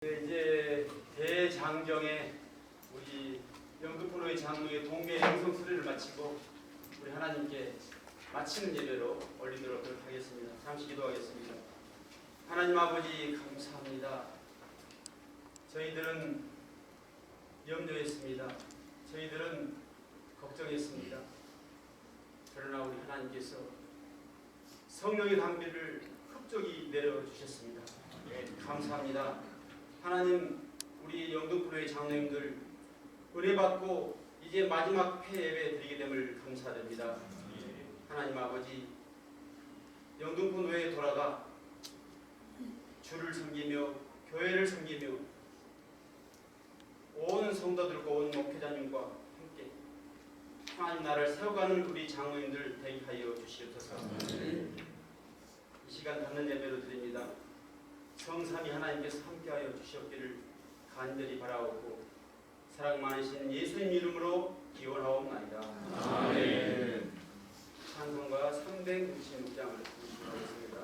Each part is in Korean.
이제 대장정에 우리 영등포로의 장로의 동계 영성 수례를 마치고 우리 하나님께 마치는 예배로 올리도록 하겠습니다. 잠시 기도하겠습니다. 하나님 아버지 감사합니다. 저희들은 염려했습니다. 저희들은 걱정했습니다. 그러나 우리 하나님께서 성령의 당비를 흡족히 내려주셨습니다. 감사합니다. 하나님, 우리 영등포로의 장로님들 은혜 받고 이제 마지막 회 예배 드리게 됨을 감사드립니다. 하나님 아버지, 영등포로에 돌아가 주를 섬기며 교회를 섬기며 온 성도들과 온 목회자님과 함께 하나님 나라를 세워가는 우리 장로님들 되게 하여 주시옵소서. 이 시간 받는 예배로 드립니다. 성삼위 하나님께서 함께하여 주시옵기를 간절히 바라옵고 사랑 많으신 예수님 이름으로 기원하옵나이다. 아멘. 찬송가 396장을 부르시겠습니다.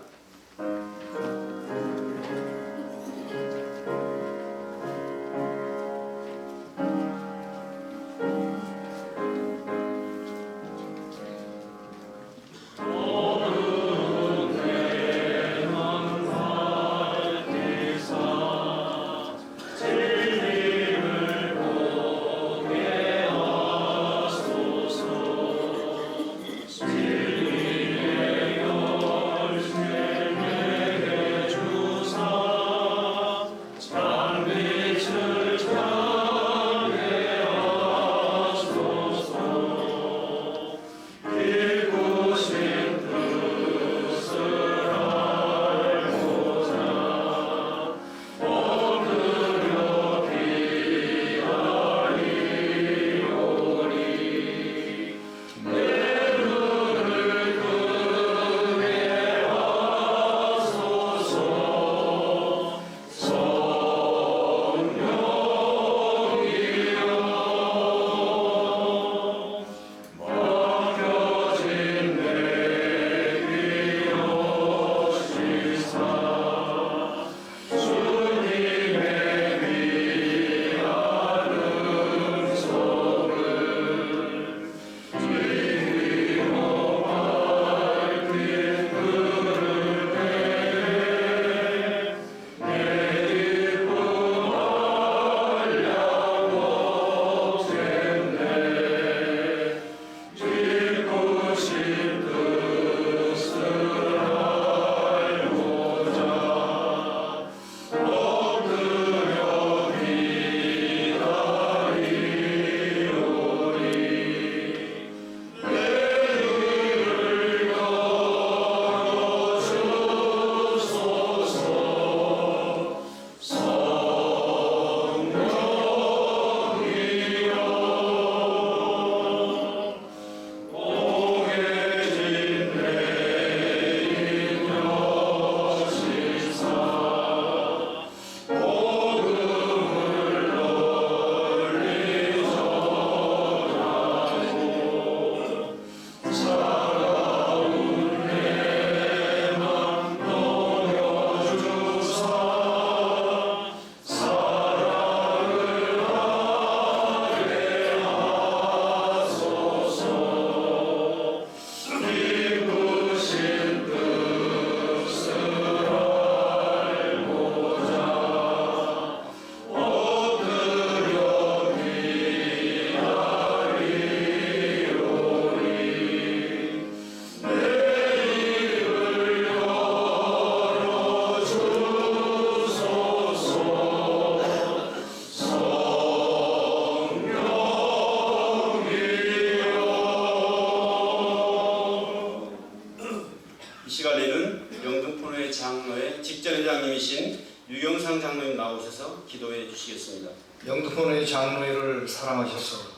유경상 장로님 나오셔서 기도해 주시겠습니다. 영등포로의 장로회를 사랑하셔서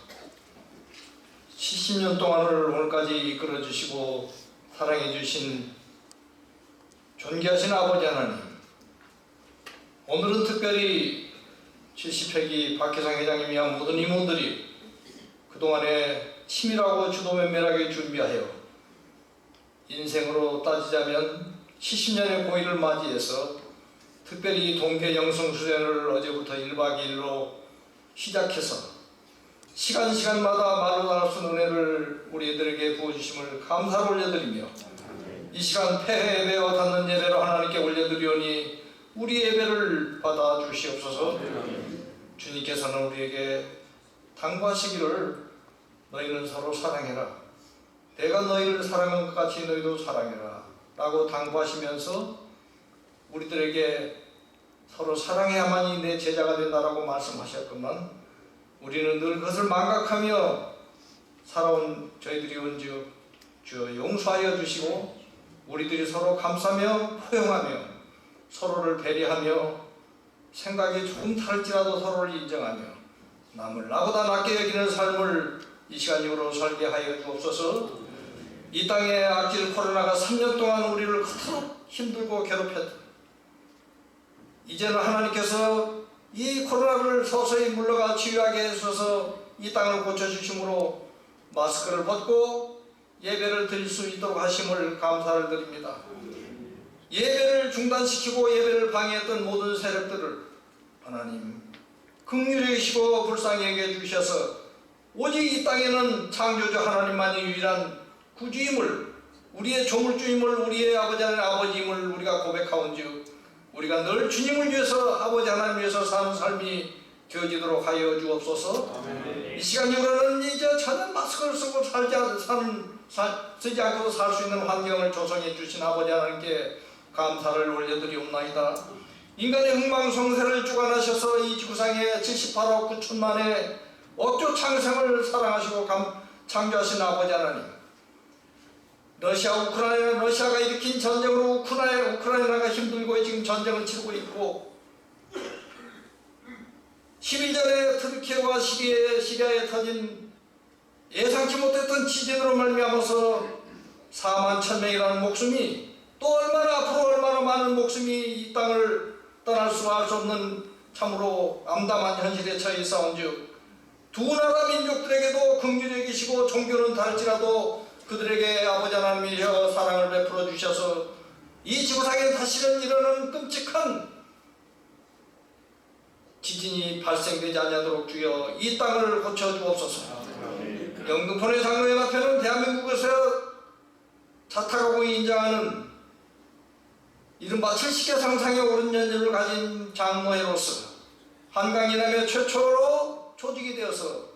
70년 동안을 오늘까지 이끌어 주시고 사랑해 주신 존귀하신 아버지 하나님, 오늘은 특별히 70회기 박혜상 회장님이야 모든 임원들이 그동안에 치밀하고 주도 면밀하게 준비하여 인생으로 따지자면 70년의 고의를 맞이해서 특별히 동계 영성수련을 어제부터 1박 2일로 시작해서 시간마다 말로 나눌 수 없는 은혜를 우리들에게 부어주심을 감사를 올려드리며 이 시간 폐회 예배와 닿는 예배로 하나님께 올려드리오니 우리 예배를 받아주시옵소서. 주님께서는 우리에게 당부하시기를 너희는 서로 사랑해라. 내가 너희를 사랑한 것 같이 너희도 사랑해라 라고 당부하시면서 우리들에게 서로 사랑해야만이 내 제자가 된다라고 말씀하셨건만 우리는 늘 그것을 망각하며 살아온 저희들이 온즉 주여 용서하여 주시고 우리들이 서로 감싸며 포용하며 서로를 배려하며 생각이 조금 다를지라도 서로를 인정하며 남을 나보다 낮게 여기는 삶을 이 시간 이후로 살게 하여 주옵소서. 이 땅에 악질 코로나가 3년 동안 우리를 그토록 힘들고 괴롭혔다. 이제는 하나님께서 이 코로나를 서서히 물러가 치유하게 해주셔서 이 땅을 고쳐주심으로 마스크를 벗고 예배를 드릴 수 있도록 하심을 감사를 드립니다. 예배를 중단시키고 예배를 방해했던 모든 세력들을 하나님 긍휼히 여기시고 불쌍히 여겨 주셔서 오직 이 땅에는 창조주 하나님만이 유일한 구주임을, 우리의 조물주임을, 우리의 아버지 하나님 아버지임을 우리가 고백하온즉 우리가 늘 주님을 위해서 아버지 하나님 위해서 사는 삶이 되어지도록 하여 주옵소서. 이 시간 이후로는 이제 전혀 마스크를 쓰고 쓰지 않고도 살 수 있는 환경을 조성해 주신 아버지 하나님께 감사를 올려드리옵나이다. 인간의 흥망성쇠를 주관하셔서 이 지구상에 78억 9천만의 억조 창생을 사랑하시고 창조하신 아버지 하나님, 러시아가 일으킨 전쟁으로 우크라이나가 힘들고 지금 전쟁을 치르고 있고 10일 전에 터키와 시리아에 터진 예상치 못했던 지진으로 말미암아서 4만 1,000명이라는 목숨이 또 앞으로 얼마나 많은 목숨이 이 땅을 떠날 수 없는 참으로 암담한 현실에 처해 있사온즉 두 나라 민족들에게도 긍휼히 여기시고 종교는 다를지라도 그들에게 아버지 하나님이여 사랑을 베풀어 주셔서 이 지구상에 다시는 이러는 끔찍한 지진이 발생되지 않도록 주여 이 땅을 고쳐주옵소서. 영등포의 장로회 앞에는 대한민국에서 자타가공이 인정하는 이른바 70개 상상의 오른 연륜을 가진 장로회로서 한강 이남에 최초로 조직이 되어서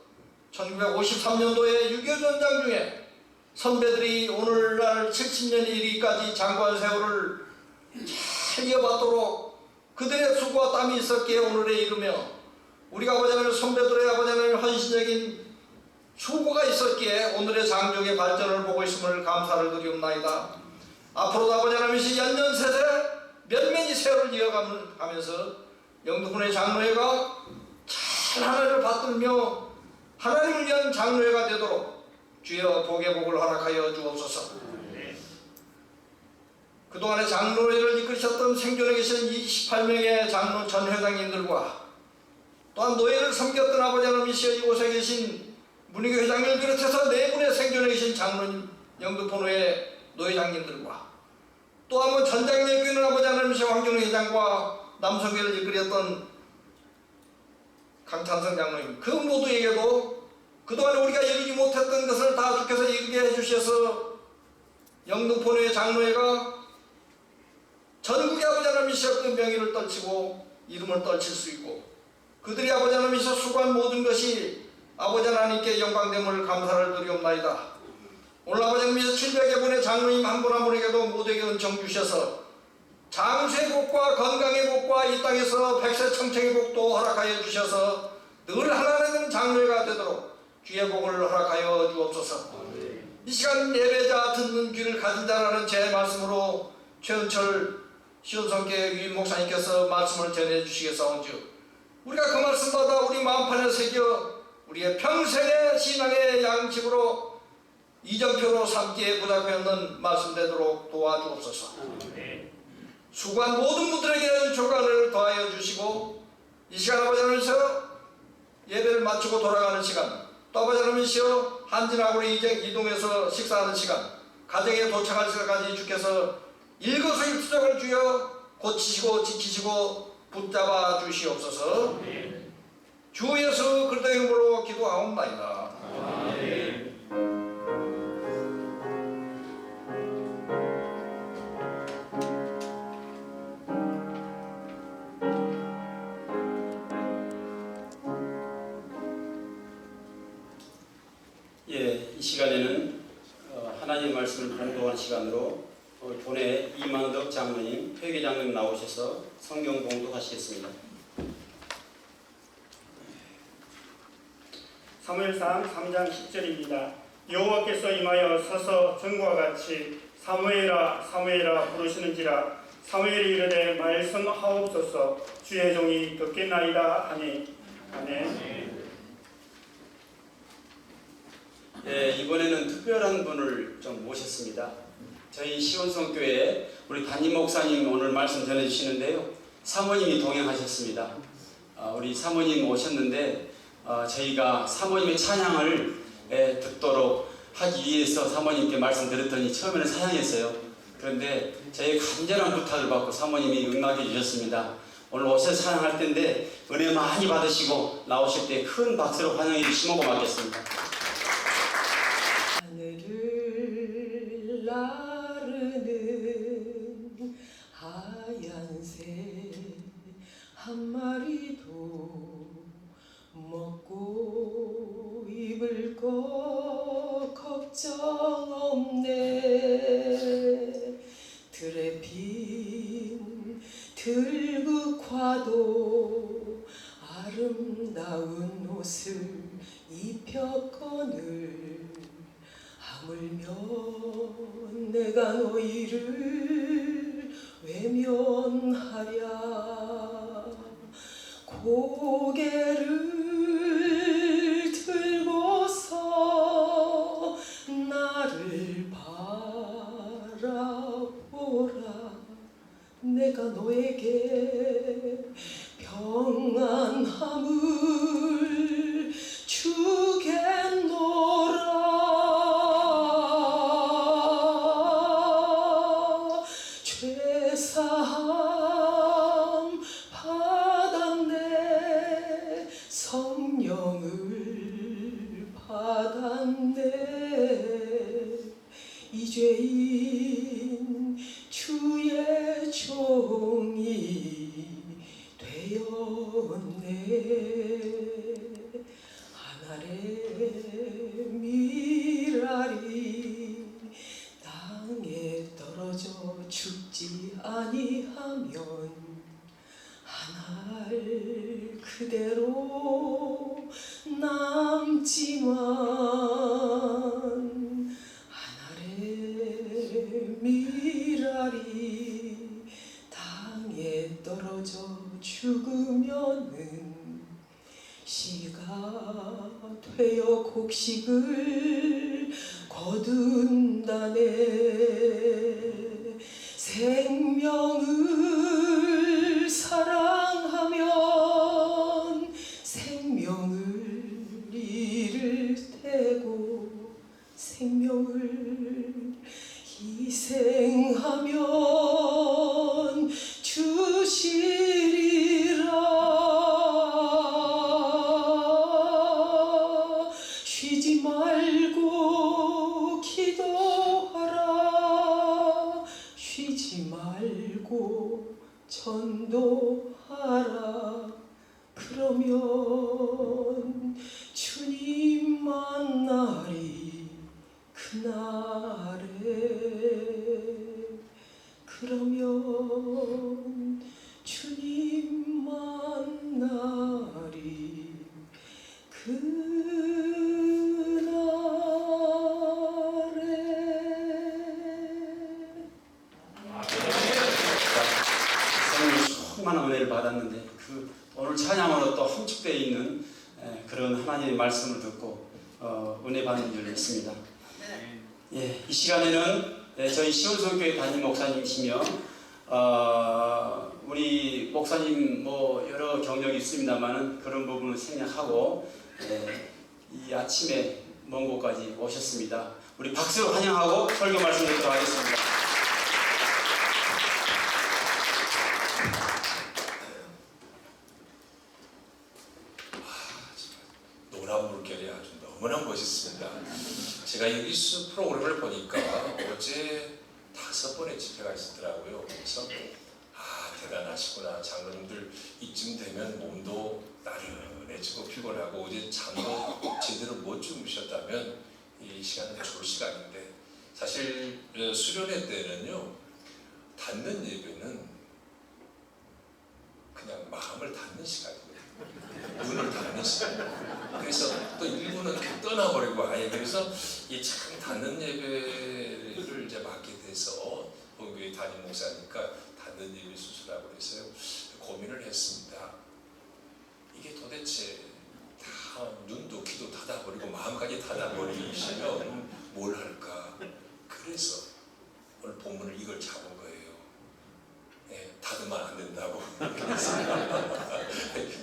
1953년도에 6.25 전장 중에 선배들이 오늘날 70년이 이르기까지 장관 세월을 잘 이어받도록 그들의 수고와 땀이 있었기에 오늘에 이르며 우리가 아버지 하나님 선배들의 아버지 하나님 헌신적인 수고가 있었기에 오늘의 장족의 발전을 보고 있음을 감사를 드리옵나이다. 앞으로도 아버지 하나님이 연년세세 면면이 세월을 이어가면서 영등포의 장로회가 잘 하나님을 받들며 하나님을 위한 장로회가 되도록 주여 복의 복을 허락하여 주옵소서. 그동안의 장로회를 이끌으셨던 생존에 계신 28명의 장로 전 회장님들과 또한 노예를 섬겼던 아버지 하나님이시여 이곳에 계신 문희교 회장님을 비롯해서 네 분의 생존에 계신 장로님 영등포노회 노회장님들과 또 한 번 전장에 이끄는 아버지 하나님이시여 황준호 회장과 남성교회를 이끌었던 강찬성 장로님 그 모두에게도 그동안 우리가 이루지 못했던 것을 다 주께서 이루게 해주셔서 영등포노회 장로회가 전국의 아버지 하나님이시여 그 명의를 떨치고 이름을 떨칠 수 있고 그들이 아버지 하나님이시여 수고한 모든 것이 아버지 하나님께 영광됨을 감사를 드리옵나이다. 오늘 아버지 하나님이시여 700여 분의 장로님 한 분 한 분에게도 모두에게 은총 주셔서 장수의 복과 건강의 복과 이 땅에서 백세 청청의 복도 허락하여 주셔서 늘 하나님 장로회가 되도록 주의 복을 허락하여 주옵소서. 이 시간 예배자 듣는 귀를 가진 자라는 제 말씀으로 최은철 시온성계 유임 목사님께서 말씀을 전해 주시겠사온즉 우리가 그 말씀마다 우리 마음판에 새겨 우리의 평생의 신앙의 양식으로 이정표로 삼기에 부탁하는 말씀 되도록 도와주옵소서. 수고한 모든 분들에게 조간을 더하여 주시고 이 시간 아버지 하나님이시여 예배를 마치고 돌아가는 시간 또 아버지 하나님이시여 한진학으로 이동해서 식사하는 시간 가정에 도착할 시간까지 주께서 일거수일투족을 주여 고치시고 지키시고 붙잡아 주시옵소서. 주 예수 그리스도의 이름으로 기도하옵나이다. 예, 이 시간에는 하나님 말씀을 공독한 시간으로 본회 이만덕 장로님, 회계장로님 나오셔서 성경 공독하시겠습니다. 사무엘상 3장 10절입니다. 여호와께서 임하여 서서 전과 같이 사무엘아 사무엘아 부르시는지라 사무엘이 이르되 말씀하옵소서 주의 종이 듣겠나이다 하니. 아멘. 예, 이번에는 특별한 분을 좀 모셨습니다. 저희 시온성교회 우리 담임 목사님 오늘 말씀 전해주시는데요. 사모님이 동행하셨습니다. 우리 사모님 오셨는데 저희가 사모님의 찬양을 듣도록 하기 위해서 사모님께 말씀드렸더니 처음에는 사양했어요. 그런데 저희 간절한 부탁을 받고 사모님이 응하게 주셨습니다. 오늘 오셔서 찬양할 텐데 은혜 많이 받으시고 나오실 때 큰 박수로 환영해 주시면 고맙겠습니다. 하늘을 나르는 하얀 새 한 마리도 먹고 입을 거 걱정 없네. 들에 핀 들국화도 아름다운 옷을 입혔거늘 하물며 내가 너희를 외면하랴. 고개를 들고서 나를 바라보라. 내가 너에게 평안함을 주겠노라. 죄사함 받았네. 성령을 받았네. 이 죄인 주의 종이 되었네. 하늘의 미랄이 땅에 떨어져 죽지 아니하면 한 알 그대로 남지만 하늘의 미랄이 땅에 떨어져 죽으면은 씨가 되어 곡식을 거둔다네. 생명을 사랑하면 생명을 잃을 테고 생명을 희생하면 주시리라. 쉬지 말고 기도하라. 쉬지 말고 전도하라. 그러면 주님 만나리 그날에. 그러면 주님 만나리 그날에. 성령의 충만한 은혜를 받았는데 오늘 찬양으로 또 함축되어 있는 그런 하나님의 말씀을 듣고 은혜 받는 줄 믿습니다. 예, 이 시간에는 저희 시온성교회 담임 목사님이시며 우리 목사님 뭐 여러 경력이 있습니다만은 그런 부분을 생략하고 이 아침에 먼 곳까지 오셨습니다. 우리 박수로 환영하고 설교 말씀 듣도록 하겠습니다. 노란 물결이 아주 너무나 멋있습니다. 제가 이 뉴스 프로그램을 보니까 어제 5번의 집회가 있었더라고요. 그래서 대단하시구나. 장로님들 이쯤 되면 몸도 나른해지고 피곤하고 어제 잠도 제대로 못 주무셨다면 이 시간은 좋을 시간인데, 사실 수련회 때는요, 닫는 예배는 그냥 마음을 닫는 시간이에요. 눈을 닫는 시간. 그래서 또 일부는 떠나버리고 아예, 그래서 이 참 닫는 예배를 이제 맡게 돼서 본교회 담임 목사니까 닫는 예배 수술하고 해서요, 고민을 했습니다. 이게 도대체 다 눈도 귀도 닫아버리고 마음까지 닫아버리시면 뭘 할까? 그래서 오늘 본문을 이걸 잡은 거예요. 닫으면 안 된다고. 그래서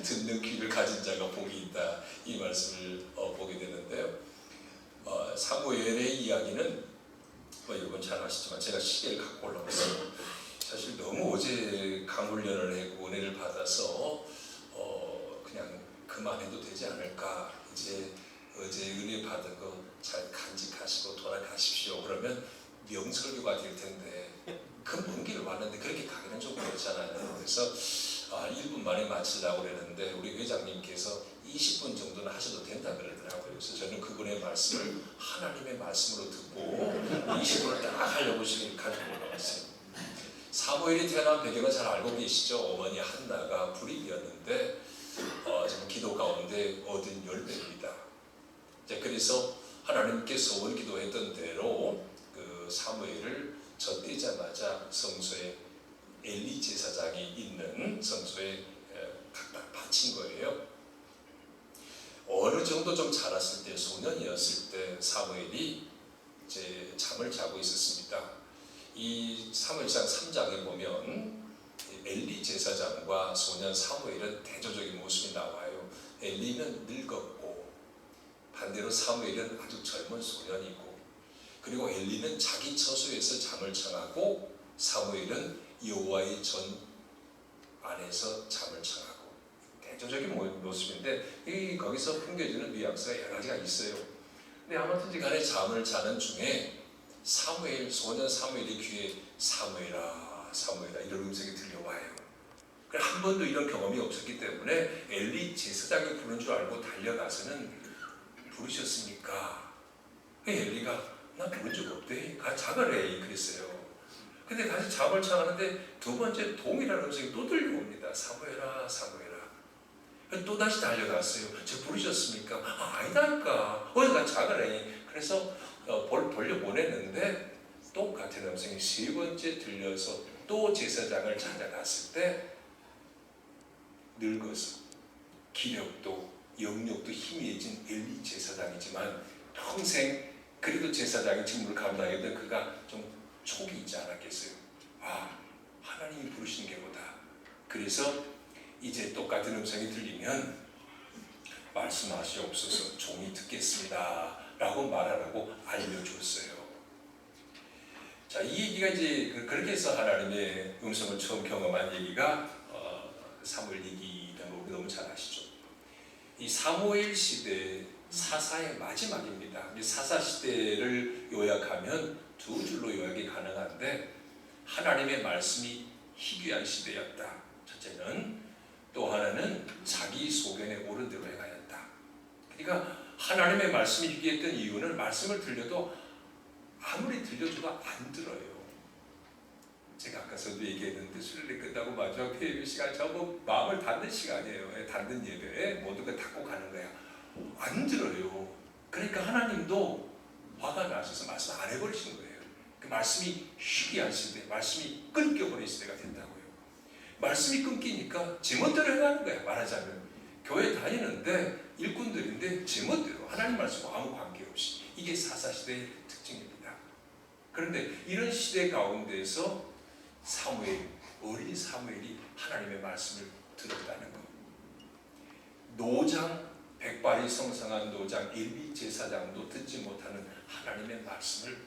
듣는 귀를 가진 자가 복이 있다, 이 말씀을 보게 되는데요. 사무엘의 이야기는 여러분 잘 아시지만 제가 시계를 갖고 올라왔어요. 사실 너무 어제 강훈련을 했고 은혜를 받아서 그냥 그만해도 되지 않을까, 이제 어제 은혜 받은 거 잘 간직하시고 돌아가십시오, 그러면 명설교가 될 텐데 그 먼 길을 왔는데 그렇게 가기는 좀 그렇잖아요. 그래서 1분 만에 마치려고 그랬는데 우리 회장님께서 20분 정도는 하셔도 된다 그러더라고요. 그래서 저는 그분의 말씀을 하나님의 말씀으로 듣고 20분을 딱 하려고 지금 가지고 올라왔어요. 사무엘이 태어난 배경은 잘 알고 계시죠? 어머니 한나가 불임이었는데 지금 기도 가운데 얻은 열매입니다. 그래서 하나님께 소원 기도했던 대로 그 사무엘을 젖되자마자 성소에 엘리 제사장이 있는 성소에 갖다 바친 거예요. 어느 정도 좀 자랐을 때, 소년이었을 때 사무엘이 이제 잠을 자고 있었습니다. 이 사무엘상 3장에 보면 엘리 제사장과 소년 사무엘은 대조적인 모습이 나와요. 엘리는 늙었고 반대로 사무엘은 아주 젊은 소년이고, 그리고 엘리는 자기 처소에서 잠을 청하고 사무엘은 여호와의 전 안에서 잠을 청하고, 대조적인 모습인데 거기서 풍겨지는 뉘앙스가 여러 가지가 있어요. 근데 아무튼 간에 잠을 자는 중에 소년 사무엘의 귀에 사무엘아 사무엘아 이런 음성이 들려와요. 한 번도 이런 경험이 없었기 때문에 엘리 제사장이 부른 줄 알고 달려가서는 부르셨습니까? 엘리가 나 부른 적 없대. 자가래. 그랬어요. 근데 다시 잠을 청하는데 두 번째 동일한 음성이 또 들려옵니다. 사무엘아 사무엘아. 또 다시 달려갔어요. 저 부르셨습니까? 아니다니까. 나 자가래. 그래서 돌려보냈는데 똑같은 음성이 세 번째 들려서 또 제사장을 찾아갔을 때 늙어서 기력도 영역도 희미해진 엘리 제사장이지만 평생 그래도 제사장의 직무를 감당했던 그가 좀 촉이 있지 않았겠어요. 하나님이 부르시는 게 뭐다. 그래서 이제 똑같은 음성이 들리면 말씀하시옵소서, 종이 듣겠습니다 라고 말하라고 알려줬어요. 자, 이 얘기가 이제 그렇게 해서 하나님의 음성을 처음 경험한 얘기가 사무엘 얘기라는 거 우리 너무 잘 아시죠. 이 사무엘 시대 사사의 마지막입니다. 이 사사 시대를 요약하면 두 줄로 요약이 가능한데, 하나님의 말씀이 희귀한 시대였다. 첫째는. 또 하나는 자기 소견에 옳은 대로 행하였다. 그러니까 하나님의 말씀이 희귀했던 이유는 말씀을 들려도 아무리 들려줘도 안 들어요. 제가 아까서도 얘기했는데 수련회 끝나고 마지막 회의 시간 전부 마음을 닫는 시간이에요. 닫는 예배에 모든 걸 닫고 가는 거야. 안 들어요. 그러니까 하나님도 화가 나셔서 말씀 안 해버리시는 거예요. 그 말씀이 희귀한 시대, 말씀이 끊겨버린 시대가 된다고요. 말씀이 끊기니까 제멋대로 행하는 거야. 말하자면 교회 다니는데 일꾼들인데 제멋대로 하나님 말씀과 아무 관계없이. 이게 사사시대의 특징입니다. 그런데 이런 시대 가운데서 어린 사무엘이 하나님의 말씀을 들었다는 것. 노장, 백발이 성성한 노장 엘리 제사장도 듣지 못하는 하나님의 말씀을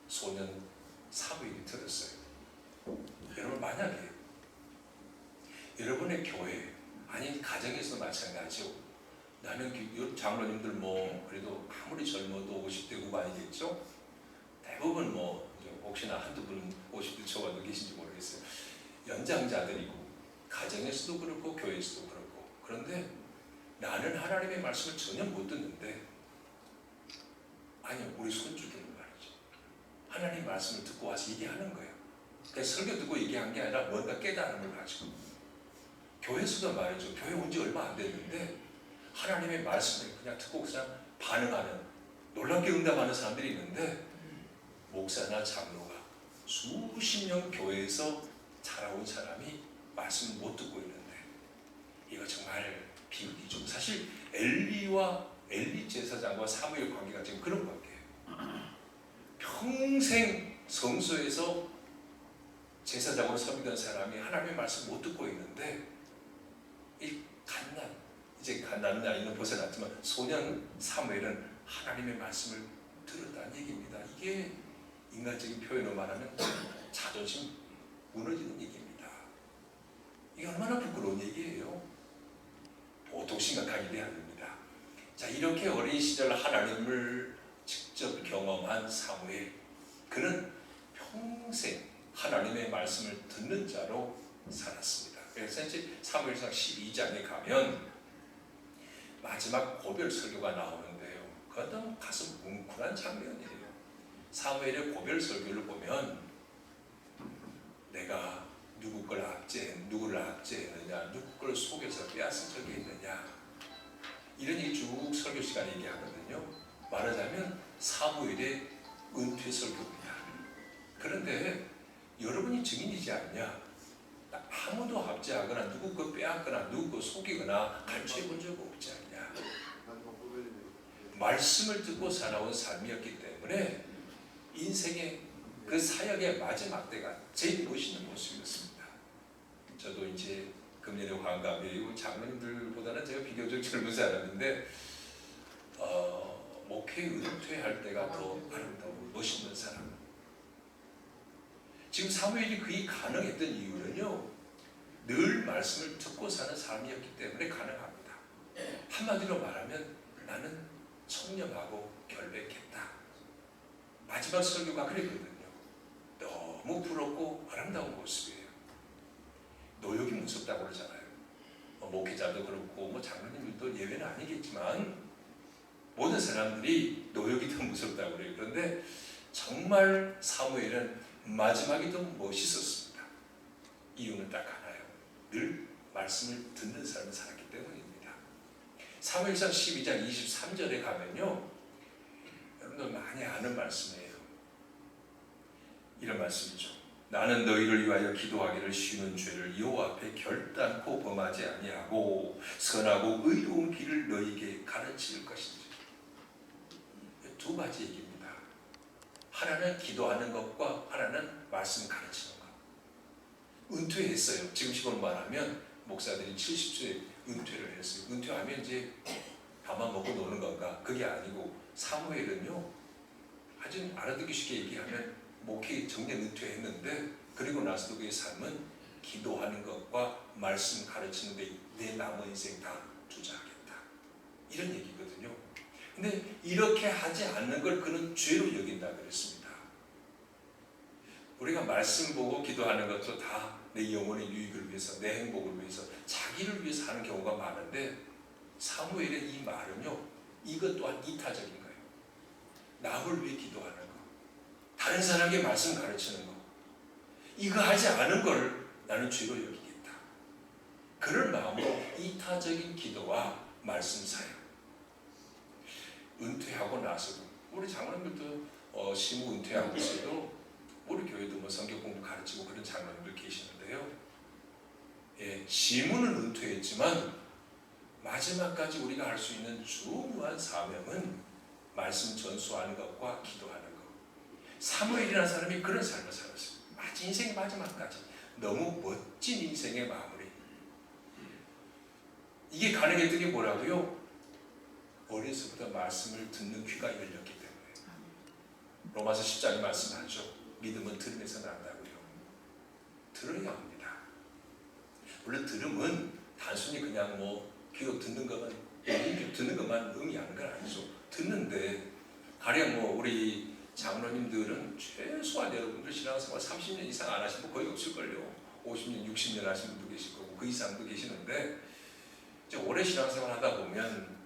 소년 사무엘이 들었어요. 여러분, 만약에 여러분의 교회, 아니 가정에서도 마찬가지죠. 나는 장로님들 뭐 그래도 아무리 젊어도 50대 후반이겠죠. 대부분 뭐 혹시나 한두 분 50대 초반도 계신지 모르겠어요. 연장자들이고 가정에서도 그렇고 교회에서도 그렇고. 그런데 나는 하나님의 말씀을 전혀 못 듣는데, 아니요, 우리 손주들은 말이죠. 하나님 말씀을 듣고 와서 얘기하는 거예요. 그냥 설교 듣고 얘기한 게 아니라 뭔가 깨달음을 가지고. 교회에서도 말이죠. 교회 온 지 얼마 안 됐는데 하나님의 말씀을 그냥 듣고 그냥 반응하는, 놀랍게 응답하는 사람들이 있는데, 목사나 장로가 수십 년 교회에서 자라온 사람이 말씀을 못 듣고 있는데, 이거 정말 비극이죠. 사실 엘리 제사장과 사무엘 관계가 지금 그런 관계예요. 평생 성소에서 제사장으로 섬기던 사람이 하나님의 말씀 못 듣고 있는데, 이 이제 갓난 나이는 벗어났지만 소년 사무엘은 하나님의 말씀을 들었다는 얘기입니다. 이게 인간적인 표현으로 말하면 자존심 무너지는 얘기입니다. 이게 얼마나 부끄러운 얘기예요. 보통 심각한 일이 아닙니다. 자, 이렇게 어린 시절 하나님을 직접 경험한 사무엘, 그는 평생 하나님의 말씀을 듣는 자로 살았습니다. 그래서 이제 사무엘상 12장에 가면 마지막 고별 설교가 나오는데요. 그건 가슴 뭉클한 장면이에요. 사무엘의 고별 설교를 보면 내가 누구를 압제했느냐, 누구 걸 속여서 빼앗은 적이 있느냐, 이런 얘기 쭉 설교 시간에 얘기하거든요. 말하자면 사무엘의 은퇴 설교입니다. 그런데 여러분이 증인이지 않냐? 아무도 압제하거나 누구 거 빼앗거나 누구 거 속이거나 갈취해 본 적 없지 않냐? 말씀을 듣고 살아온 삶이었기 때문에 인생의 그 사역의 마지막 때가 제일 멋있는 모습이었습니다. 저도 이제 금년에 환갑이고 장로님들보다는 제가 비교적 젊은 사람인데 목회 은퇴할 때가 더 아름다운 멋있는 사람. 지금 사무엘이 그이 가능했던 이유는요, 늘 말씀을 듣고 사는 삶이었기 때문에 가능합니다. 한마디로 말하면 나는 청렴하고 결백했다. 마지막 설교가 그랬거든요. 너무 부럽고 아름다운 모습이에요. 노역이 무섭다고 그러잖아요. 목회자도 그렇고 뭐 장로님들도 예외는 아니겠지만 모든 사람들이 노역이 더 무섭다고 그래요. 그런데 정말 사무엘은 마지막이 더 멋있었습니다. 이유는 딱 하나요. 늘 말씀을 듣는 삶을 살았기 때문입니다. 사무엘상 12장 23절에 가면요, 여러분들 많이 아는 말씀이에요. 이런 말씀이죠. 나는 너희를 위하여 기도하기를 쉬운 죄를 여호와 앞에 결단코 범하지 아니하고 선하고 의로운 길을 너희에게 가르칠 것이다. 두 가지 얘기입니다. 하나는 기도하는 것과 하나는 말씀 가르치는 것. 은퇴했어요. 지금 식으로 말하면 목사들이 70岁 은퇴를 했어요. 은퇴하면 이제 밥만 먹고 노는 건가? 그게 아니고 사무엘은요, 아주 알아듣기 쉽게 얘기하면 목회 정년 은퇴했는데 그리고 나서도 그의 삶은 기도하는 것과 말씀 가르치는 데 내 남은 인생 다 투자하겠다. 이런 얘기거든요. 근데 이렇게 하지 않는 걸 그는 죄로 여긴다 그랬습니다. 우리가 말씀 보고 기도하는 것도 다 내 영혼의 유익을 위해서, 내 행복을 위해서, 자기를 위해서 하는 경우가 많은데 사무엘의 이 말은요, 이것 또한 이타적인 거예요. 남을 위해 기도하는 거, 다른 사람에게 말씀 가르치는 거, 이거 하지 않은 걸 나는 죄로 여기겠다. 그런 마음으로 이타적인 기도와 말씀 사역. 은퇴하고 나서도 우리 장로님들도 시무 은퇴하고 있어도 우리 교회도 뭐 성경 공부 가르치고 그런 장로님들 계시는데요. 예, 시무는 은퇴했지만 마지막까지 우리가 할 수 있는 중요한 사명은 말씀 전수하는 것과 기도하는 것. 사무엘이라는 사람이 그런 삶을 살았어요. 인생의 마지막까지 너무 멋진 인생의 마무리. 이게 가능했던 게 뭐라고요? 어려서부터 말씀을 듣는 귀가 열렸기 때문에. 로마서 10장에 말씀하죠. 믿음은 들음에서 난다고요. 들어야 합니다. 물론 들음은 단순히 그냥 뭐 귀로 듣는 것은 듣는 것만 의미하는 건 아니죠. 듣는데 가령 뭐 우리 장로님들은 최소한 여러분들 신앙생활 30년 이상 안 하신 분 거의 없을걸요. 50년, 60년 하신 분도 계실 거고 그 이상도 계시는데 이제 오래 신앙생활 하다 보면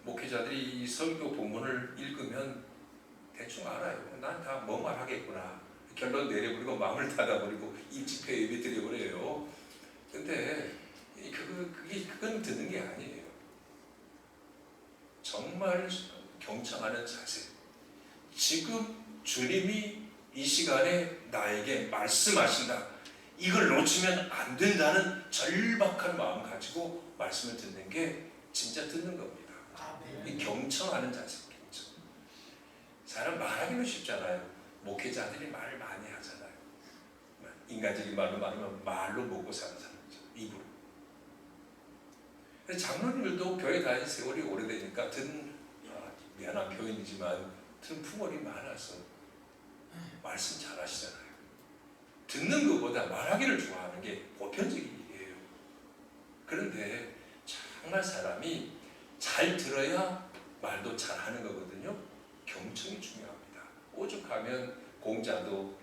목회자들이 이 설교 본문을 읽으면 대충 알아요. 난 다 뭐 말하겠구나. 결론 내려버리고 마음을 닫아버리고 입집회 예배 드려버려요. 근데 그건 듣는 게 아니에요. 정말 경청하는 자세. 지금 주님이 이 시간에 나에게 말씀하신다. 이걸 놓치면 안 된다는 절박한 마음 가지고 말씀을 듣는 게 진짜 듣는 겁니다. 이 경청하는 자세. 경청. 사람 말하기는 쉽잖아요. 목회자들이 말을 많이 하잖아요. 인간적인 말로 말하면 말로 먹고 사는 사람이죠. 입으로. 근데 장로님들도 교회 다닌 세월이 오래되니까 미안한 표현이지만 든 풍월이 많아서 말씀 잘 하시잖아요. 듣는 것보다 말하기를 좋아하는 게 보편적인 일이에요. 그런데 정말 사람이 잘 들어야 말도 잘 하는 거거든요. 경청이 중요합니다. 오죽하면 공자도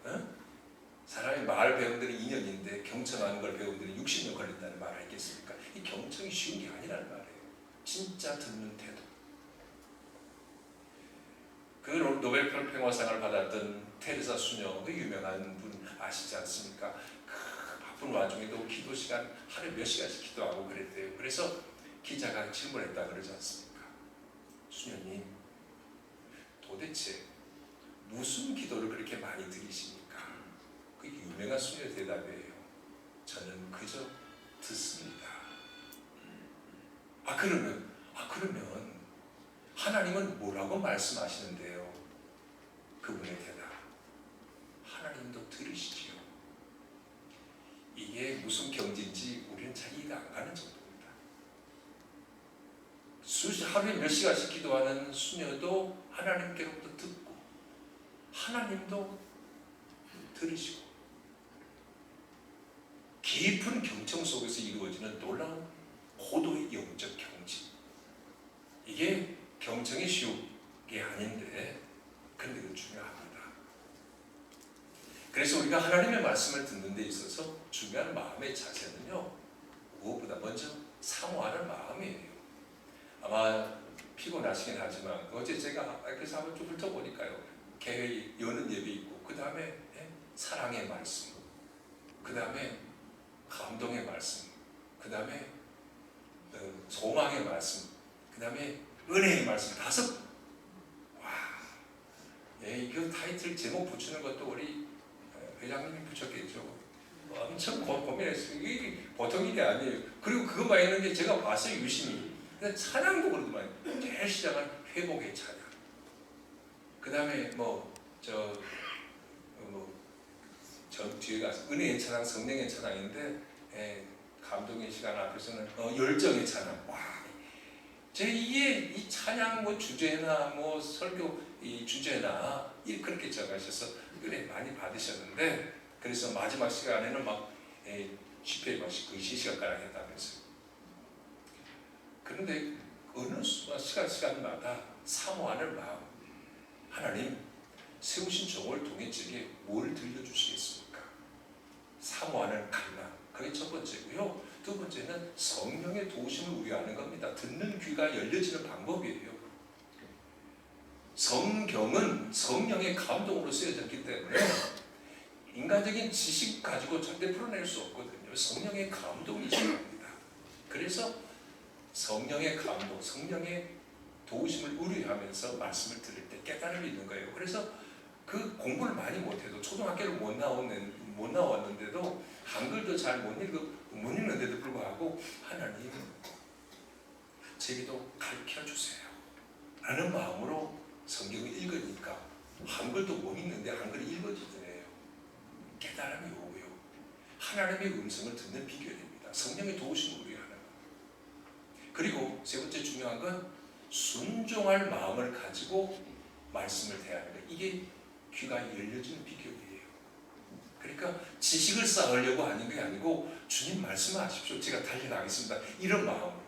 사람이 말 배운 데는 2년인데 경청하는 걸 배운 데는 60년 걸린다는 말 알겠습니까? 이 경청이 쉬운 게 아니라는 말이에요. 진짜 듣는 태도. 그 노벨 평화상을 받았던 테레사 수녀, 그 유명한 분 아시지 않습니까? 그 바쁜 와중에도 기도 시간 하루에 몇 시간씩 기도하고 그랬대요. 그래서 기자가 질문했다 그러지 않습니까? 수녀님, 도대체 무슨 기도를 그렇게 많이 드리십니까? 그 유명한 수녀의 대답이에요. 저는 그저 듣습니다. 그러면 하나님은 뭐라고 말씀하시는데요? 그분의 대답. 하나님도 들으시지요. 이게 무슨 경지인지 우리는 잘 이해가 안 가는 정도입니다. 하루에 몇 시간씩 기도하는 수녀도 하나님께로부터 듣고 하나님도 들으시고 깊은 경청 속에서 이루어지는 놀라운 고도의 영적 경지. 이게 경청이 쉬운 게 아닌데 그런데 그 중요합니다. 그래서 우리가 하나님의 말씀을 듣는 데 있어서 중요한 마음의 자세는요, 무엇보다 먼저 사모하는 마음이에요. 아마 피곤하시긴 하지만 어제 제가 그래서 한번 좀 훑어보니까요, 개회 여는 예배 있고 그 다음에 사랑의 말씀, 그 다음에 감동의 말씀, 그 다음에 소망의 말씀, 그 다음에 은혜의 말씀 5번. 와, 이거 타이틀 제목 붙이는 것도 우리 회장님이 붙였겠죠. 엄청 고민했어요. 이게 보통 일이 아니에요. 그리고 그것만 있는데 제가 봤어요, 유심히. 근데 찬양도 그러더만. 제일 시작은 회복의 찬양. 그 다음에 전 뒤에 가서 은혜의 찬양, 성령의 찬양인데 감동의 시간 앞에서는 열정의 찬양. 와, 이게 이 찬양 주제나 설교 이 주제나 그렇게 적으셔서 은혜 많이 받으셨는데, 그래서 마지막 시간에는 집회 그 시시각각을 했다면서요. 그런데 어느 시간마다 사모하는 마음, 하나님 세우신 종을 통해 제게 뭘 들려주시겠습니까? 사모하는 갈망, 그게 첫 번째고요. 두 번째는 성령의 도우심을 우려하는 겁니다. 듣는 귀가 열려지는 방법이에요. 성경은 성령의 감동으로 쓰여졌기 때문에 인간적인 지식 가지고 절대 풀어낼 수 없거든요. 성령의 감동이 중요합니다. 그래서 성령의 감동, 성령의 도우심을 우려하면서 말씀을 들을 때 깨달음이 있는 거예요. 그래서 그 공부를 많이 못해도 초등학교를 못 나왔는데도 한글도 잘 못 읽는데도 불구하고 하나님 제게도 가르쳐 주세요 라는 마음으로 성경을 읽으니까 한글도 못 읽는데 한글이 읽어지더래요. 깨달음이 오고요. 하나님의 음성을 듣는 비결입니다. 성령의 도우심을 우려하는 것. 그리고 세 번째 중요한 건 순종할 마음을 가지고 말씀을 대하는 것. 이게 귀가 열려지는 비결이에요. 그러니까 지식을 쌓으려고 하는 게 아니고 주님 말씀하십시오. 제가 달려나가겠습니다. 이런 마음으로.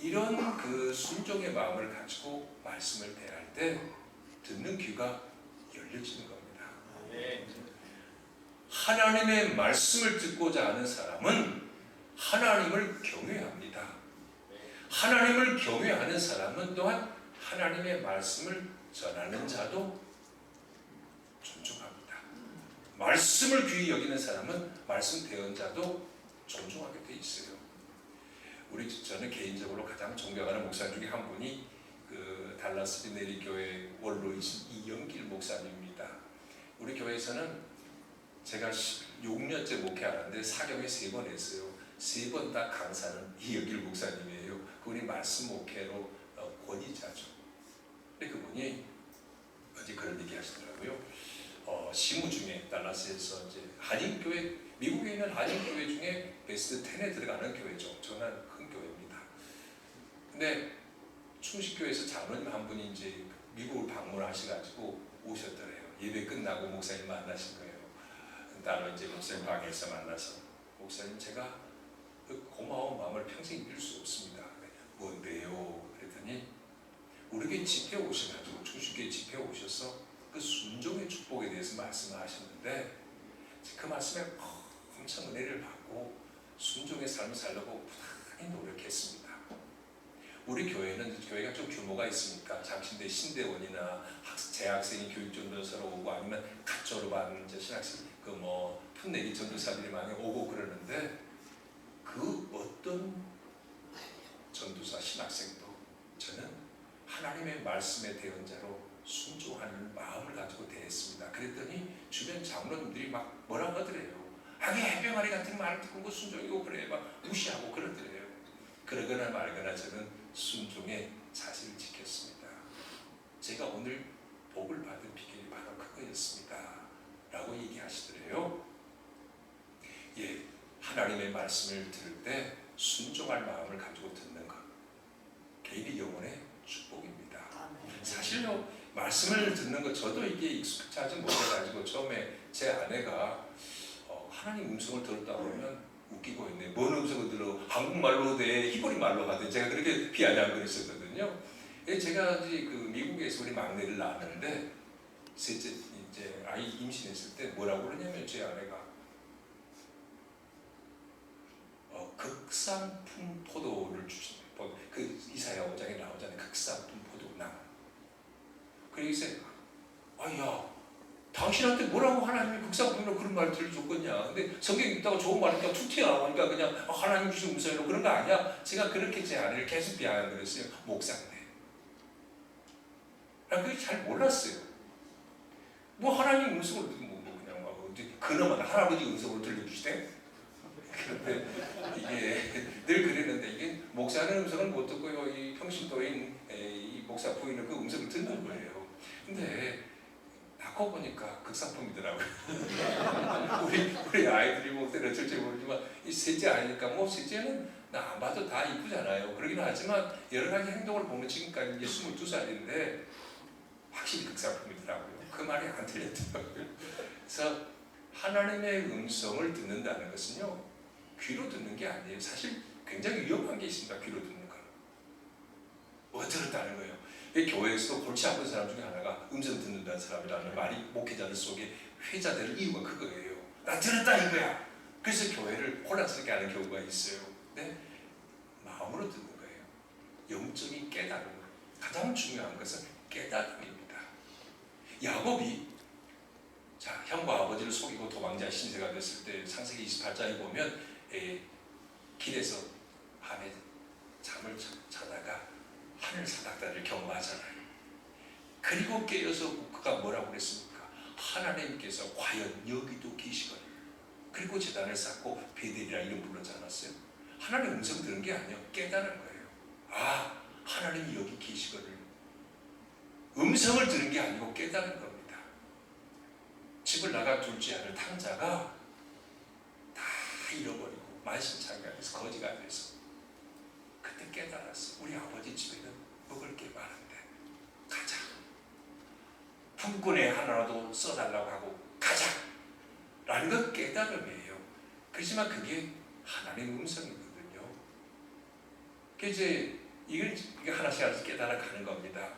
이런 그 순종의 마음을 가지고 말씀을 대할 때 듣는 귀가 열려지는 겁니다. 하나님의 말씀을 듣고자 하는 사람은 하나님을 경외합니다. 하나님을 경외하는 사람은 또한 하나님의 말씀을 전하는 자도 존중합니다. 말씀을 귀히 여기는 사람은 말씀 대언자도 존중하게 돼 있어요. 저는 개인적으로 가장 존경하는 목사 중에 한 분이 그 달라스 비네리 교회 원로이신 이영길 목사님입니다. 우리 교회에서는 제가 6년째 목회하는데 사경에 3번 했어요. 3번 다 강사는 이영길 목사님이에요. 그분이 말씀 목회로 권위자죠. 근데 그분이 어제 그런 얘기 하시더라고요. 시무 중에 달라스에서 이제 한인교회, 미국에 있는 한인교회 중에 베스트 10에 들어가는 교회죠. 엄청난 큰 교회입니다. 근데 충식교회에서 장로님 한 분이 이제 미국을 방문하셔가지고 오셨더래요. 예배 끝나고 목사님 만나신 거예요. 따로 이제 목사님 방에서 만나서 목사님 제가 그 고마운 마음을 평생 잊을 수 없습니다. 뭔데요? 그랬더니 우리 교회 집회 오셔가지고 충식교회 집회 오셔서 그 순종의 축복에 대해서 말씀을 하셨는데 그 말씀에 엄청 은혜를 받고 순종의 삶을 살려고 부단히 노력했습니다. 우리 교회는 교회가 좀 규모가 있으니까 장신대 신대원이나 재학생이 교육전도사로 오고 아니면 갓 졸업한 신학생 풋내기 전도사들이 많이 오고 그러는데 그 어떤 전도사 신학생도 저는 하나님의 말씀의 대언자로 순종하는 마음을 가지고 대했습니다. 그랬더니 주변 장로님들이 막 뭐라 하더래요. 아니 해병아리 같은 말 듣고 순종이고 그래 막 무시하고 그러더래요. 그러거나 말거나 저는 순종의 자세를 지켰습니다. 제가 오늘 복을 받은 비결이 바로 그거였습니다. 라고 얘기하시더래요. 예, 하나님의 말씀을 들을 때 순종할 마음을 가지고 듣는 것, 개인의 영혼의 축복입니다. 사실요, 말씀을 듣는 것 저도 이게 익숙하지 못해가지고 처음에 제 아내가 하나님 음성을 들었다 그러면 웃기고 있네. 뭔 음성을 들어? 한국말로 돼? 히브리 말로 하든 제가 그렇게 비아냥 그랬었거든요. 제가 이제 그 미국에서 우리 막내를 낳았는데 셋째 이제 아이 임신했을 때 뭐라고 그러냐면 제 아내가 극상품 포도를 주신 그 이사야 5장에 나오잖아요. 극상품 포도나무. 그래서 야 당신한테 뭐라고 하나님이 극상품으로 그런 말을 들려줬겠냐. 근데 성경 읽다가 좋은 말이니까 툭 튀어나오니까 그냥 하나님 주신 음성으로 그런 거 아니야. 제가 그렇게 제 아내를 계속 비하하는 그랬어요. 목사인데. 그게 잘 몰랐어요. 뭐 하나님 음성으로 그냥 막 그나마 할아버지 음성으로 들려주시대. 그런데 이게 늘 그랬는데 이게 목사는 음성을 못 듣고요. 이 평신도인 이 목사 부인은 그 음성을 듣는 거예요. 근데 낳고 보니까 극상품이더라고요. 우리 아이들이 뭐 때려칠지 모르지만 이 셋째 아니니까 뭐 셋째는 나 안 봐도 다 이쁘잖아요. 그러긴 하지만 여러 가지 행동을 보면 지금까지 이제 22살인데 확실히 극상품이더라고요. 그 말이 안 틀렸더라고요. 그래서 하나님의 음성을 듣는다는 것은요, 귀로 듣는 게 아니에요. 사실 굉장히 위험한 게 있습니다. 귀로 듣는 거. 뭐 들었다는 거예요. 교회에서도 골치 아픈 사람 중에 하나가 음성 듣는다는 사람이라는 말이 목회자들 속에 회자될 이유가 그거예요. 나 들었다 이거야. 그래서 교회를 혼란스럽게 하는 경우가 있어요. 네? 마음으로 듣는 거예요. 영적인 깨달음. 가장 중요한 것은 깨달음입니다. 야곱이 형과 아버지를 속이고 도망자 신세가 됐을 때 창세기 28장에 보면 길에서 밤에 잠을 자다가 하늘 사닥다리를 경험하잖아요. 그리고 깨어서 그가 뭐라고 그랬습니까? 하나님께서 과연 여기도 계시거늘. 그리고 제단을 쌓고 베델이라 이름 불렀지 않았어요? 하나님 음성 들은 게 아니에요. 깨달은 거예요. 아, 하나님이 여기 계시거늘. 음성을 들은 게 아니고 깨달은 겁니다. 집을 나가 둘지 않을 탕자가 다 잃어버리고 만신창이해서 거지가 돼서 그때 깨달았어. 우리 아버지 집에는 먹을 게 많은데 가자. 품꾼에 하나라도 써달라고 하고 가자. 라는 건 깨달음이에요. 그렇지만 그게 하나님의 음성이거든요. 이제 이게 하나씩 하나씩 깨달아가는 겁니다.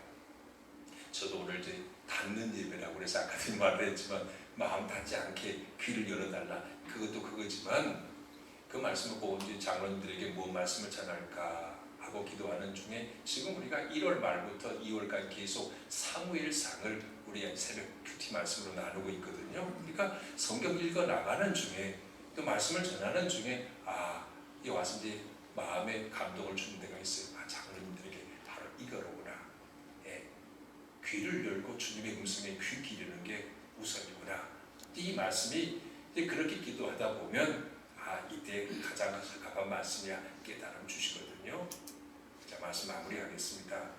저도 오늘 이제 닫는 예배라고 그래서 아까도 말을 했지만 마음 닫지 않게 귀를 열어달라, 그것도 그거지만 그 말씀을 보고 이제 장로님들에게 무엇 말씀을 전할까 하고 기도하는 중에 지금 우리가 1월 말부터 2월까지 계속 사무엘상을 우리 새벽 큐티 말씀으로 나누고 있거든요. 그러니까 성경 읽어 나가는 중에 그 말씀을 전하는 중에 이 와서 이제 마음에 감동을 주는 데가 있어요. 장로님들에게 바로 이거로구나. 귀를 열고 주님의 음성에 귀 기르는 게 우선이구나. 이 말씀이 이제 그렇게 기도하다 보면 이때 가장 적합한 말씀이야 깨달음 주시거든요. 자, 말씀 마무리하겠습니다.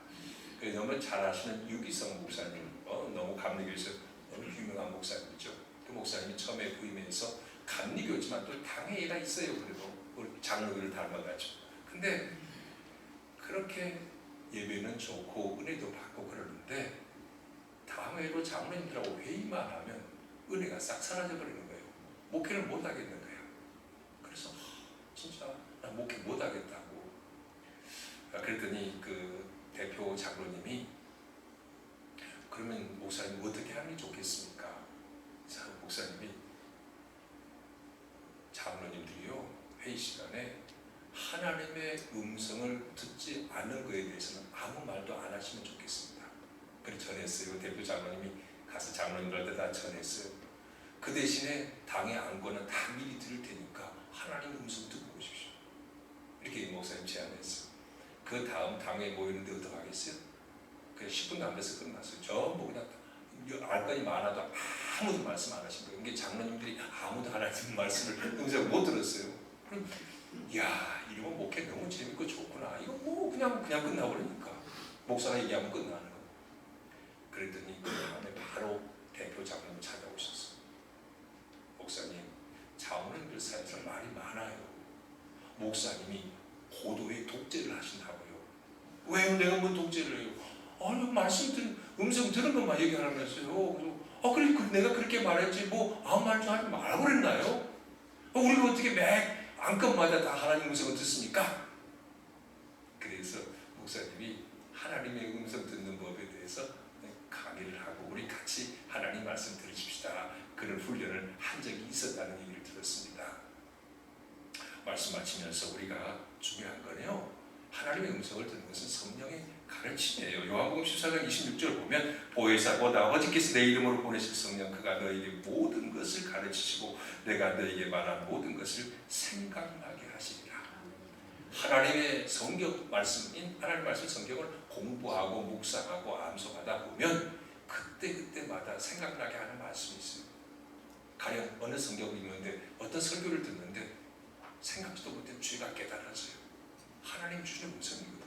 너무 잘 아시는 유기성 목사님, 너무 감리교에서 너무 유명한 목사님이죠. 그 목사님이 처음에 부임해서 감리교지만 또 당회가 있어요. 그래도 우리 장로교를 닮아가지고. 근데 그렇게 예배는 좋고 은혜도 받고 그러는데 당회로 장로님들하고 회의만 하면 은혜가 싹 사라져 버리는 거예요. 목회를 못 하겠는 거예요. 그래서 진짜 나 목회 못 하겠다고. 그랬더니 그 대표 장로님이 그러면 목사님 어떻게 하는 게 좋겠습니까? 목사님이 장로님들이요 회의 시간에 하나님의 음성을 듣지 않는 것에 대해서는 아무 말도 안 하시면 좋겠습니다. 그래서 전했어요. 대표 장로님이 가서 장로님들한테 다 전했어요. 그 대신에 당의 안건은 다 미리 들을 테니까 하나님 음성 듣고 오십시오. 이렇게 목사님 제안했어요. 그 다음 당에 모이는데 어떡하겠어요? 그냥 10분도 안 돼서 끝났어요. 전부 그냥 안건이 많아도 아무도 말씀 안 하신 거예요. 이게 장로님들이 아무도 하나님 말씀을 음성을 못 들었어요. 그럼 야, 이거 목회 너무 재밌고 좋구나. 이거 뭐 그냥 끝나버리니까 목사가 얘기하면 끝나는 거. 그랬더니 그 다음에 바로 대표 장로님 찾아오셨어. 목사님, 장로님들 사이에서 말이 많아요. 목사님이 고도의 독재를 하신다고요. 왜 내가 뭐 독재를 해요? 음성 들은 것만 얘기하면서요. 그래 내가 그렇게 말했지 뭐 아무 말 좀 하지 말라고 그랬나요? 우리가 어떻게 매 안건마다 다 하나님 음성을 듣습니까? 그래서 목사님이 하나님의 음성 듣는 법에 대해서 강의를 하고 우리 같이 하나님 말씀 들으십시다. 그런 훈련을 한 적이 있었다는 얘기를 들었습니다. 말씀 마치면서 우리가 중요한 거는요. 하나님의 음성을 듣는 것은 성령의 가르침이에요. 요한복음 14장 26절 보면 보혜사 곧 아버지께서 내 이름으로 보내실 성령 그가 너에게 모든 것을 가르치시고 내가 너에게 말한 모든 것을 생각나게 하시리라. 하나님의 성경 말씀인 하나님 말씀 성경을 공부하고 묵상하고 암송하다 보면 그때마다 생각나게 하는 말씀이 있어요. 가령 어느 성경을 읽는데 어떤 설교를 듣는데 생각지도 못한 죄가 깨달아져요. 하나님 주시는 음성이거든요.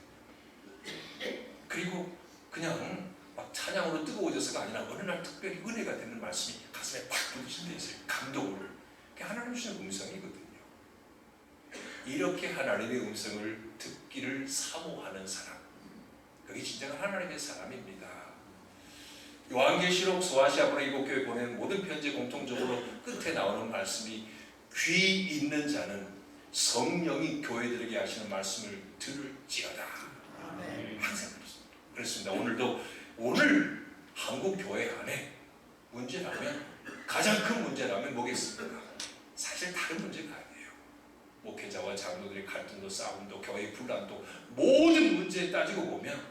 그리고 그냥 막 찬양으로 뜨거워져서가 아니라 어느 날 특별히 은혜가 되는 말씀이 가슴에 팍 부딪힌 데 있어요. 감동을. 그게 하나님 주시는 음성이거든요. 이렇게 하나님의 음성을 듣기를 사모하는 사람, 그게 진정한 하나님의 사람입니다. 요한계시록 소아시아 보내 7교회 보내는 모든 편지 공통적으로 끝에 나오는 말씀이 귀 있는 자는 성령이 교회들에게 하시는 말씀을 들을지어다. 항상 그렇습니다. 오늘 한국 교회 안에 문제라면 가장 큰 문제라면 뭐겠습니까? 사실 다른 문제가 아니에요. 목회자와 장로들의 갈등도 싸움도 교회의 분란도 모든 문제에 따지고 보면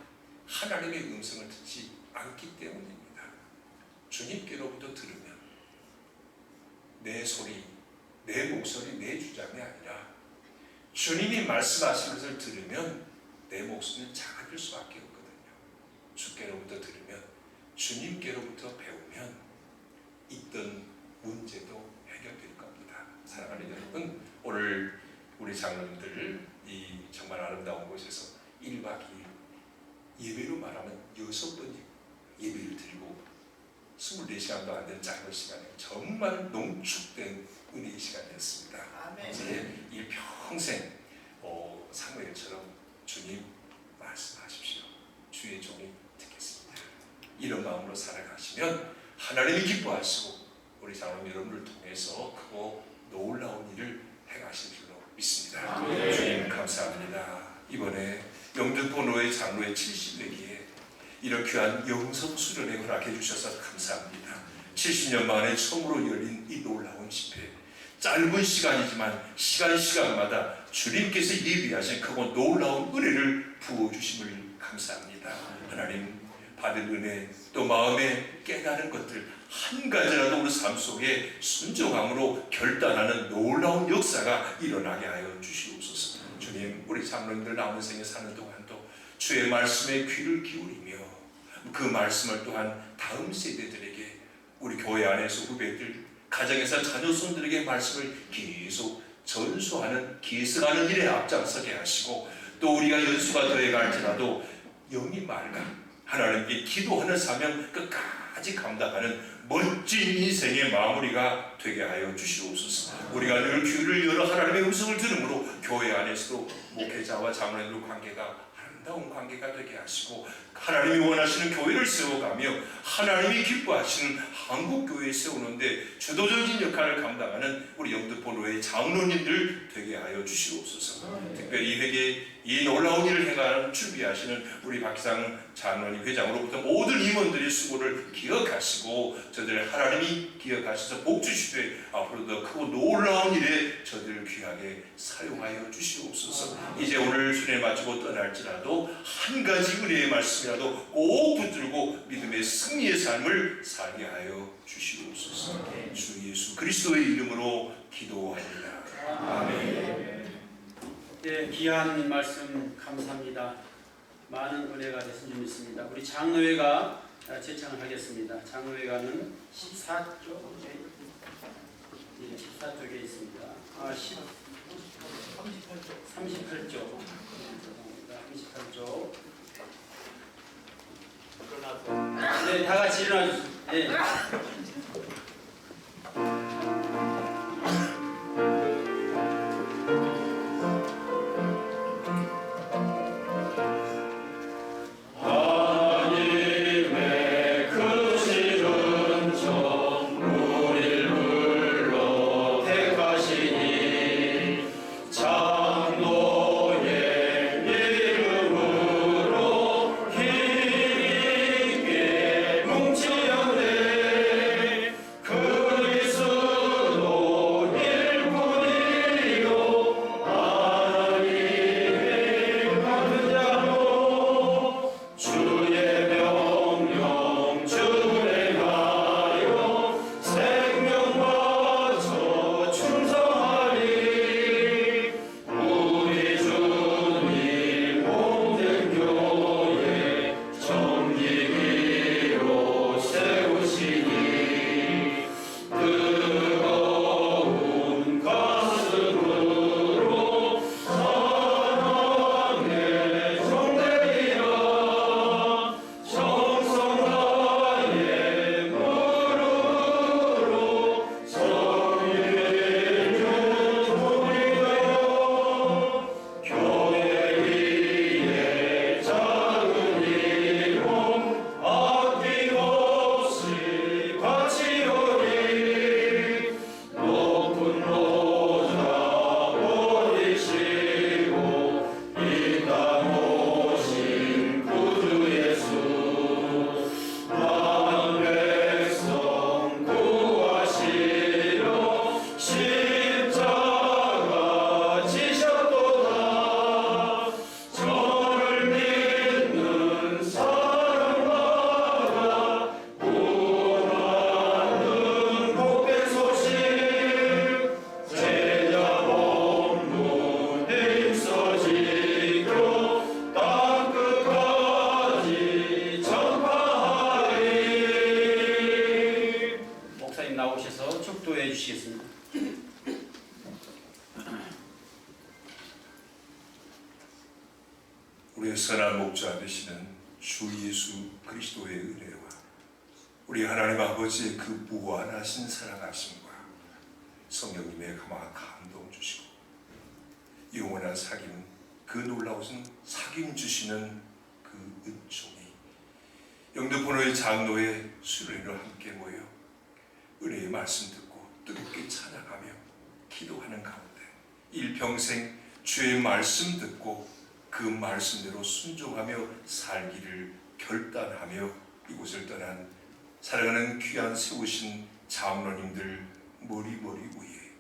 하나님의 음성을 듣지 않기 때문입니다. 주님께로부터 들으면 내 소리, 내 목소리, 내 주장이 아니라 주님이 말씀하신 것을 들으면 내 목소리는 작아질 수밖에 없거든요. 주께로부터 들으면 주님께로부터 배우면 있던 문제도 해결될 겁니다. 사랑하는 여러분, 오늘 우리 장로님들 이 정말 아름다운 곳에서 1박 2일 예배로 말하면 6번 예배를 드리고 24시간도 안 되는 짧은 시간에 정말 농축된 은혜의 시간이었습니다. 제 이 평생 사무엘처럼 주님 말씀하십시오. 주의 종이 듣겠습니다. 이런 마음으로 살아가시면 하나님이 기뻐하시고 우리 장로님 여러분을 통해서 크고 놀라운 일을 행하실 줄로 믿습니다. 주님 감사합니다. 이번에 영등포노회 장로의 70회기에 이런 귀한 영성 수련회 허락해 주셔서 감사합니다. 70년 만에 처음으로 열린 이 놀라운 집회, 짧은 시간이지만 시간마다 주님께서 예비하신 크고 놀라운 은혜를 부어주심을 감사합니다. 하나님, 받은 은혜 또 마음에 깨달은 것들 한 가지라도 우리 삶 속에 순종함으로 결단하는 놀라운 역사가 일어나게 하여 주시옵소서. 주님, 우리 장로님들 남은 생에 사는 동안도 주의 말씀에 귀를 기울이며 그 말씀을 또한 다음 세대들에게, 우리 교회 안에서 후배들, 가정에서 자녀손들에게 말씀을 계속 전수하는, 계승하는 일에 앞장서게 하시고, 또 우리가 연수가 되어갈지라도 영이 맑아 하나님께 기도하는 사명 끝까지 감당하는 멋진 인생의 마무리가 되게 하여 주시옵소서. 우리가 늘 귀를 열어 하나님의 음성을 들음으로 교회 안에서도 목회자와 장로님들 관계가 아름다운 관계가 되게 하시고, 하나님이 원하시는 교회를 세워가며 하나님이 기뻐하시는 한국교회에 세우는데 주도적인 역할을 감당하는 우리 영등포노회 장로님들 되게 하여 주시옵소서. 특별히 이 회계에 이 놀라운 일을 행하는 준비하시는 우리 박기상 장로님 회장으로부터 모든 임원들의 수고를 기억하시고 저들 하나님이 기억하셔서 복 주시되 앞으로 더 크고 놀라운 일에 저들을 귀하게 사용하여 주시옵소서. 이제 오늘 수련회 마치고 떠날지라도 한 가지 은혜의 말씀이라도 꼭 붙들고 믿음의 승리의 삶을 살게 하여 주시옵소서. 주 예수 그리스도의 이름으로 기도합니다. 아멘. 네, 귀한 말씀 감사합니다. 많은 은혜가 됐으면 좋겠습니다. 우리 장로회가 제창을 하겠습니다. 장로회가는 14쪽에 있습니다. 38쪽. 38쪽. 네, 다 같이 일어나 주세요. 네. 우리의 선한 목자 되시는 주 예수 그리스도의 은혜와 우리 하나님 아버지의 그 무한하신 사랑하심과 성령님의 가마한 감동 주시고 영원한 사귐, 그 놀라우신 사귐 주시는 그 은총이 영등포노회 장로의 수련회로 함께 모여 은혜의 말씀 듣고 뜨겁게 찬양하며 기도하는 가운데 일평생 주의 말씀 듣고 그 말씀대로 순종하며 살기를 결단하며 이곳을 떠난 사랑하는 귀한 세우신 장로님들 머리머리 위에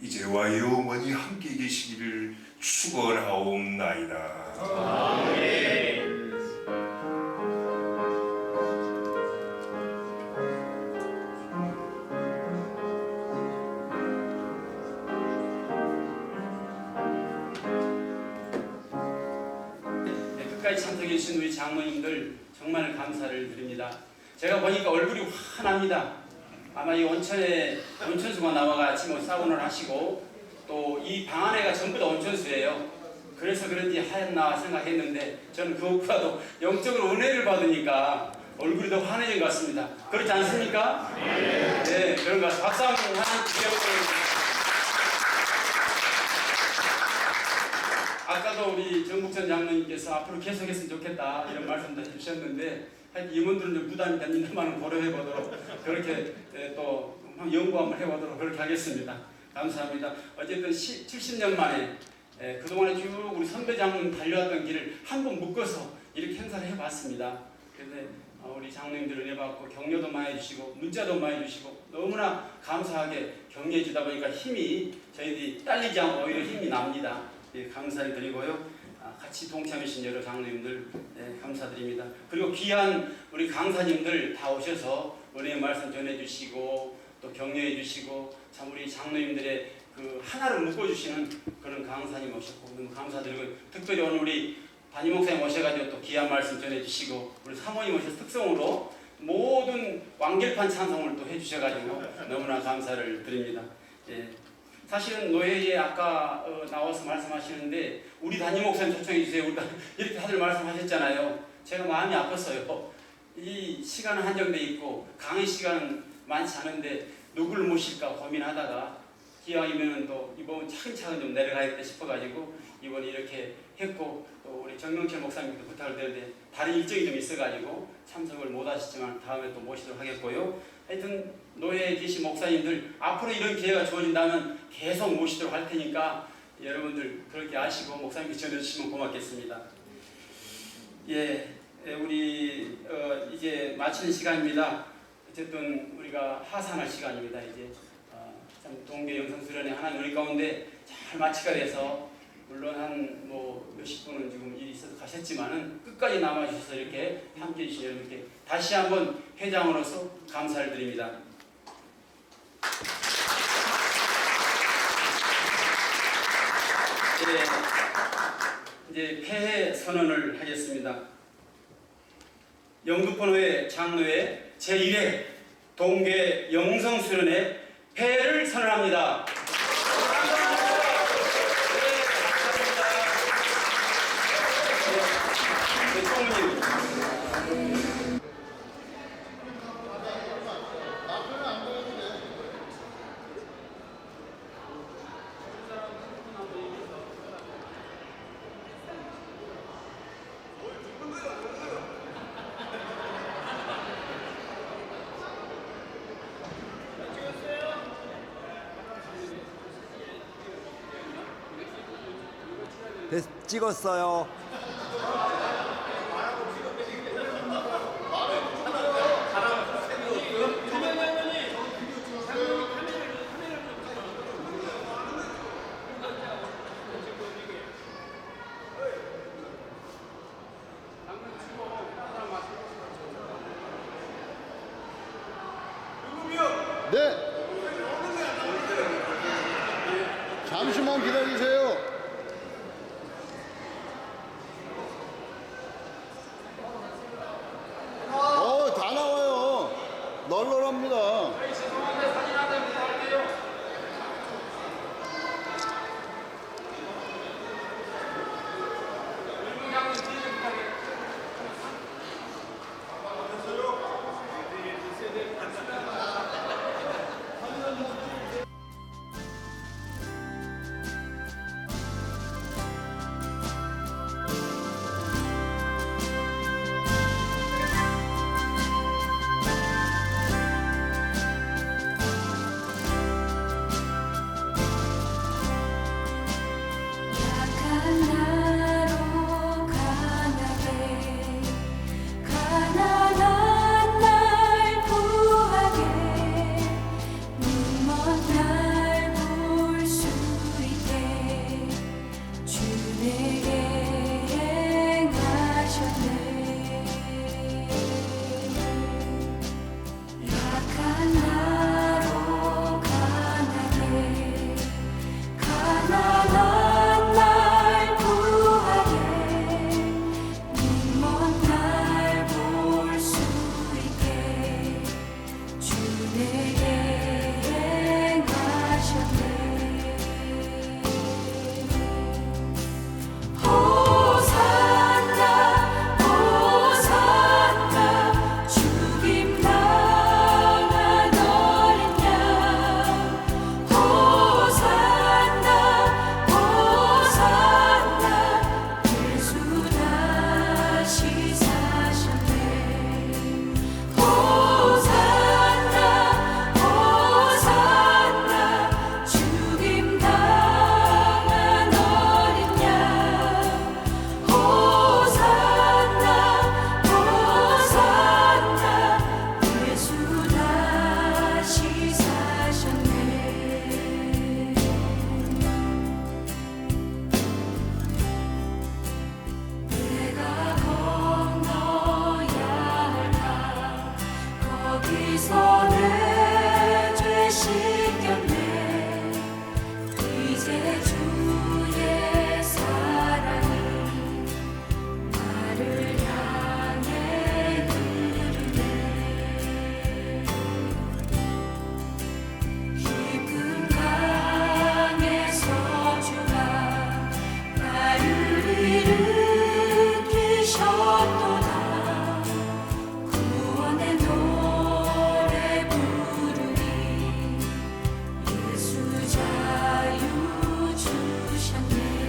이제와 영원히 함께 계시기를 축원하옵나이다. 네, 끝까지 참석해 주신 우리 장로님들 정말 감사를 드립니다. 제가 보니까 얼굴이 환합니다. 아마 이 온천수가 나와가 아침에 사우나를 하시고 또 이 방 안에가 전부 다 온천수예요. 그래서 그런지 하얗나 생각했는데 저는 그것보다도 영적으로 은혜를 받으니까 얼굴이 더 환해진 것 같습니다. 그렇지 않습니까? 네, 그런 것 같습니다. 박수 한번 하는 기념으로. 아까도 우리 정국천 장로님께서 앞으로 계속했으면 좋겠다 이런 말씀도 해주셨는데 하여튼 이분들은 좀 부담이 됩니다만 고려해보도록 그렇게 또 연구 한번 해보도록 그렇게 하겠습니다. 감사합니다. 어쨌든 70년 만에 그동안에 쭉 우리 선배 장로님 달려왔던 길을 한 번 묶어서 이렇게 행사를 해봤습니다. 그런데 우리 장로님들 은혜 받고 격려도 많이 해주시고 문자도 많이 해주시고 너무나 감사하게 격려해 주다 보니까 힘이 저희들이 딸리지 않고 오히려 힘이 납니다. 예, 감사를 드리고요. 같이 동참해주신 여러 장로님들 감사드립니다. 그리고 귀한 우리 강사님들 다 오셔서 은혜의 말씀 전해주시고 또 격려해주시고 참 우리 장로님들의 그 하나를 묶어주시는 그런 강사님 오셨고 너무 감사드리고 특별히 오늘 우리 담임 목사님 오셔가지고 또 귀한 말씀 전해주시고 우리 사모님 오셔서 특성으로 모든 완결판 찬송을 또 해주셔가지고 너무나 감사를 드립니다. 예. 사실은 노예에 아까 나와서 말씀하시는데 우리 담임 목사님 초청해 주세요. 우리가 이렇게 다들 말씀하셨잖아요. 제가 마음이 아팠어요. 이 시간은 한정돼 있고 강의 시간은 많지 않은데 누구를 모실까 고민하다가 기왕이면 또 이번 차근차근 좀 내려가야겠다 싶어가지고 이번에 이렇게 했고 또 우리 정명철 목사님께도 부탁을 드렸는데 다른 일정이 좀 있어가지고 참석을 못하셨지만 다음에 또 모시도록 하겠고요. 하여튼 노예에 계신 목사님들 앞으로 이런 기회가 주어진다면 계속 모시도록 할 테니까 여러분들 그렇게 아시고 목사님께 전해주시면 고맙겠습니다. 예, 우리 이제 마치는 시간입니다. 어쨌든 우리가 하산할 시간입니다. 이제 참 동계 영성 수련회 하나님 우리 가운데 잘 마치가 돼서 물론 한 뭐 몇십 분은 지금 일이 있어서 가셨지만은 끝까지 남아주셔서 이렇게 함께 해주신 여러분께 다시 한번 회장으로서 감사를 드립니다. 이제 폐회 선언을 하겠습니다. 영등포노회 장로회 제1회 동계 영성수련회 폐회를 선언합니다. 찍었어요. 네. 잠시만 기다리세요. 다 나와요. 널널합니다. 주셨도다 구원의 노래 부르리 예수 자유 주셨네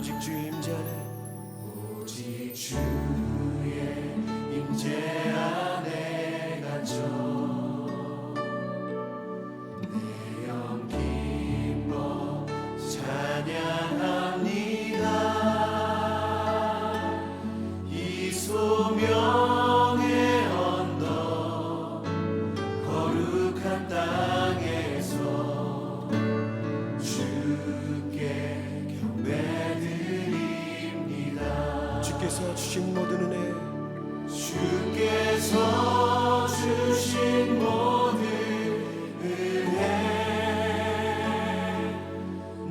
오직 주의 임재 안에 오직 주의 임재 안에 갇혀 내 영 기뻐 찬양합니다. 이 소명의 언덕 거룩한 땅에서 주께 경배드립니다. 주께서 주신 모든 은혜 주께서 주신 모든 은혜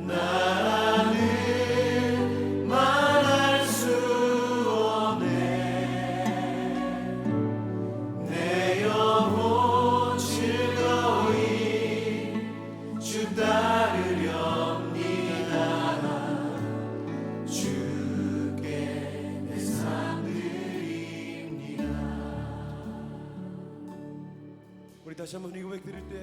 나는 말할 수 없네. 내 영혼 즐거이 주 따르렵니다. 주께 내 삶 드립니다. 우리 다시 한번 이 고백 드릴 때